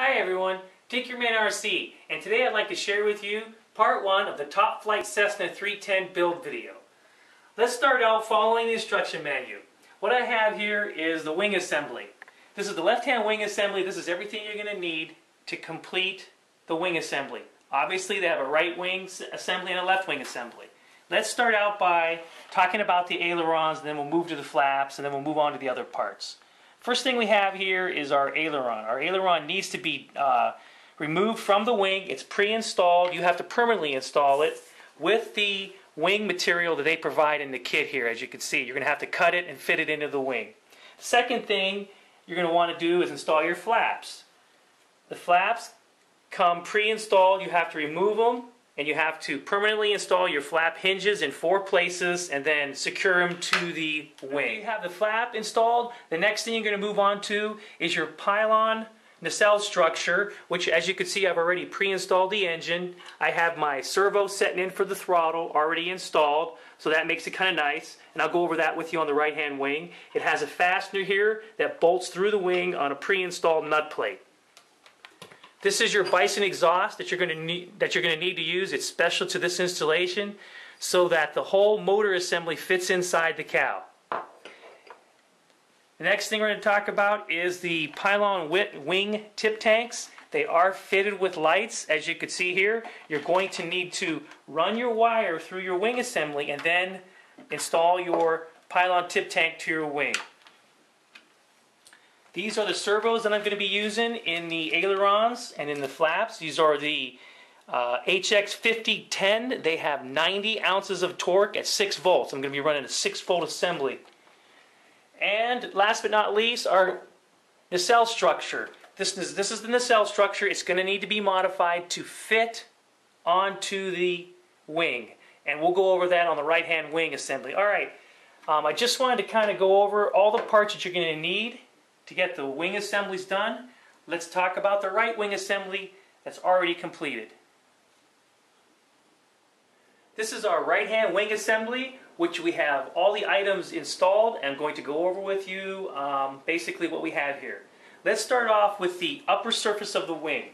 Hi everyone, TinkerManRC, and today I'd like to share with you part 1 of the top Flite Cessna 310 build video. Let's start out following the instruction manual. What I have here is the wing assembly. This is the left-hand wing assembly. This is everything you're going to need to complete the wing assembly. Obviously they have a right wing assembly and a left wing assembly. Let's start out by talking about the ailerons, and then we'll move to the flaps, and then we'll move on to the other parts. First thing we have here is our aileron. Our aileron needs to be removed from the wing. It's pre-installed. You have to permanently install it with the wing material that they provide in the kit here. As you can see, you're going to have to cut it and fit it into the wing. Second thing you're going to want to do is install your flaps. The flaps come pre-installed. You have to remove them, and you have to permanently install your flap hinges in 4 places and then secure them to the wing. After you have the flap installed, the next thing you're going to move on to is your pylon nacelle structure, which, as you can see, I've already pre-installed the engine. I have my servo setting in for the throttle already installed, so that makes it kind of nice, and I'll go over that with you on the right hand wing. It has a fastener here that bolts through the wing on a pre-installed nut plate. This is your Bison exhaust that you're going to need to use. It's special to this installation so that the whole motor assembly fits inside the cow. The next thing we're going to talk about is the pylon wing tip tanks. They are fitted with lights, as you can see here. You're going to need to run your wire through your wing assembly and then install your pylon tip tank to your wing. These are the servos that I'm going to be using in the ailerons and in the flaps. These are the HX5010. They have 90 ounces of torque at 6 volts. I'm going to be running a 6-volt assembly. And last but not least, our nacelle structure. This is the nacelle structure. It's going to need to be modified to fit onto the wing. And we'll go over that on the right-hand wing assembly. Alright, I just wanted to kind of go over all the parts that you're going to need to get the wing assemblies done. Let's talk about the right wing assembly that's already completed. This is our right hand wing assembly, which we have all the items installed. I'm going to go over with you basically what we have here. Let's start off with the upper surface of the wing.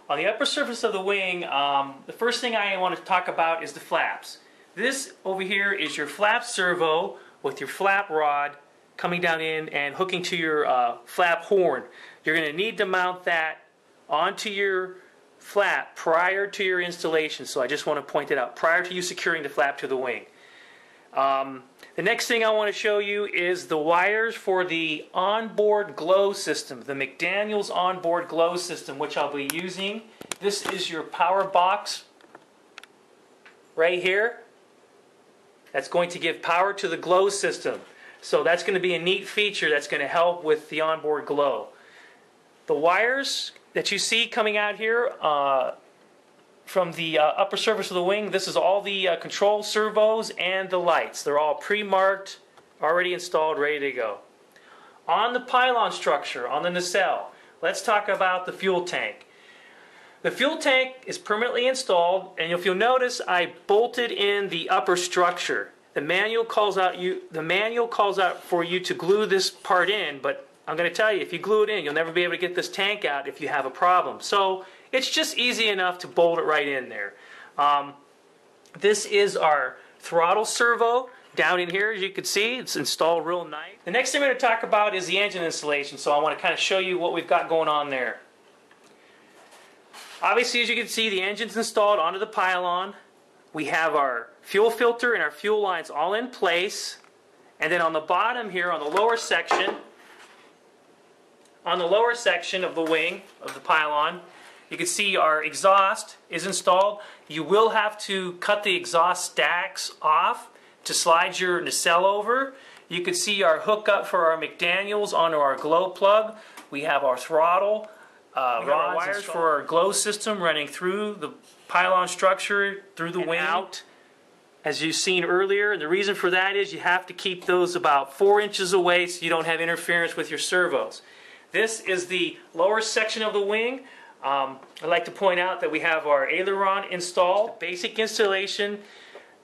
On the upper surface of the wing, the first thing I want to talk about is the flaps. This over here is your flap servo with your flap rod coming down in and hooking to your flap horn. You're going to need to mount that onto your flap prior to your installation, so I just want to point it out, prior to you securing the flap to the wing. The next thing I want to show you is the wires for the onboard glow system, the McDaniel's onboard glow system, which I'll be using. This is your power box right here. That's going to give power to the glow system. So that's going to be a neat feature that's going to help with the onboard glow. The wires that you see coming out here from the upper surface of the wing, this is all the control servos and the lights. They're all pre-marked, already installed, ready to go. On the pylon structure, on the nacelle, let's talk about the fuel tank. The fuel tank is permanently installed, and if you'll notice, I bolted in the upper structure. The manual calls out for you to glue this part in, but I'm going to tell you, if you glue it in, you'll never be able to get this tank out if you have a problem. So it's just easy enough to bolt it right in there. This is our throttle servo down in here. As you can see, it's installed real nice. The next thing we're going to talk about is the engine installation, so I want to kind of show you what we've got going on there. Obviously, as you can see, the engine's installed onto the pylon. We have our fuel filter and our fuel lines all in place, and then on the bottom here, on the lower section of the wing of the pylon, you can see our exhaust is installed. You will have to cut the exhaust stacks off to slide your nacelle over. You can see our hookup for our McDaniel's onto our glow plug. We have our throttle rods, wires for our glow system running through the pylon structure, through the wing out, as you've seen earlier. And the reason for that is you have to keep those about 4 inches away so you don't have interference with your servos. This is the lower section of the wing. I'd like to point out that we have our aileron installed. The basic installation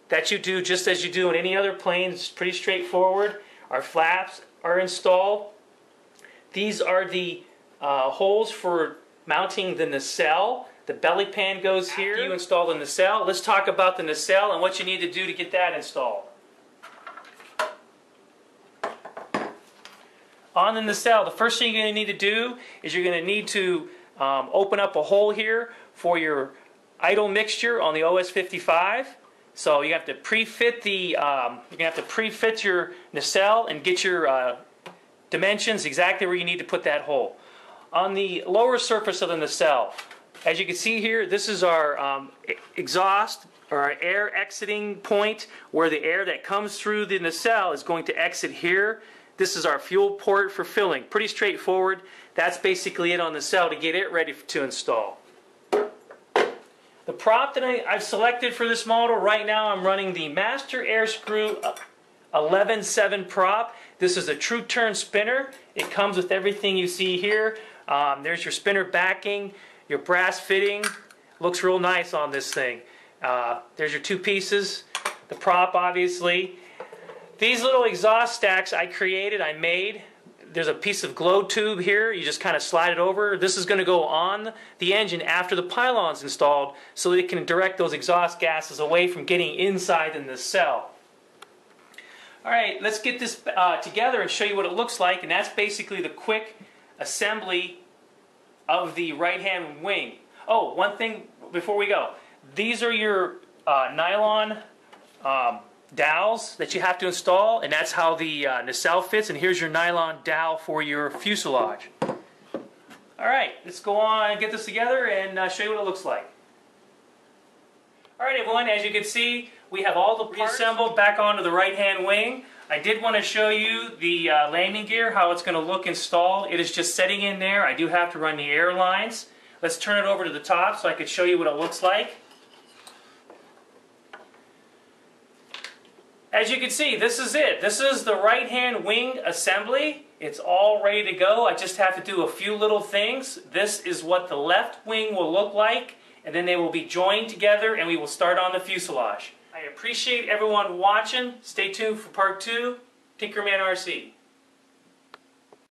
that you do just as you do in any other plane. It's pretty straightforward. Our flaps are installed. These are the holes for mounting the nacelle. The belly pan goes here. After you install the nacelle, let's talk about the nacelle and what you need to do to get that installed. On the nacelle, the first thing you're going to need to do is you're going to need to open up a hole here for your idle mixture on the OS55. So you have to pre-fit the your nacelle and get your dimensions exactly where you need to put that hole. On the lower surface of the nacelle, as you can see here, this is our exhaust or our air exiting point where the air that comes through the nacelle is going to exit here. This is our fuel port for filling. Pretty straightforward. That's basically it on the nacelle to get it ready to install. The prop that I've selected for this model, right now I'm running the Master Air Screw 11.7 prop. This is a true turn spinner. It comes with everything you see here. There's your spinner backing, your brass fitting. Looks real nice on this thing. There's your two pieces. The prop, obviously. These little exhaust stacks I made. There's a piece of glow tube here. You just kind of slide it over. This is going to go on the engine after the pylon's installed so that it can direct those exhaust gases away from getting inside the nacelle. Alright, let's get this together and show you what it looks like, and that's basically the quick assembly of the right-hand wing. Oh, one thing before we go. These are your nylon dowels that you have to install, and that's how the nacelle fits, and here's your nylon dowel for your fuselage. Alright, let's go on and get this together and show you what it looks like. Alright everyone, as you can see, we have all the parts reassembled back onto the right-hand wing. I did want to show you the landing gear, how it's going to look installed. It is just setting in there. I do have to run the air lines. Let's turn it over to the top so I can show you what it looks like. As you can see, this is it. This is the right-hand wing assembly. It's all ready to go. I just have to do a few little things. This is what the left wing will look like, and then they will be joined together and we will start on the fuselage. I appreciate everyone watching. Stay tuned for part 2, TinkerManRC.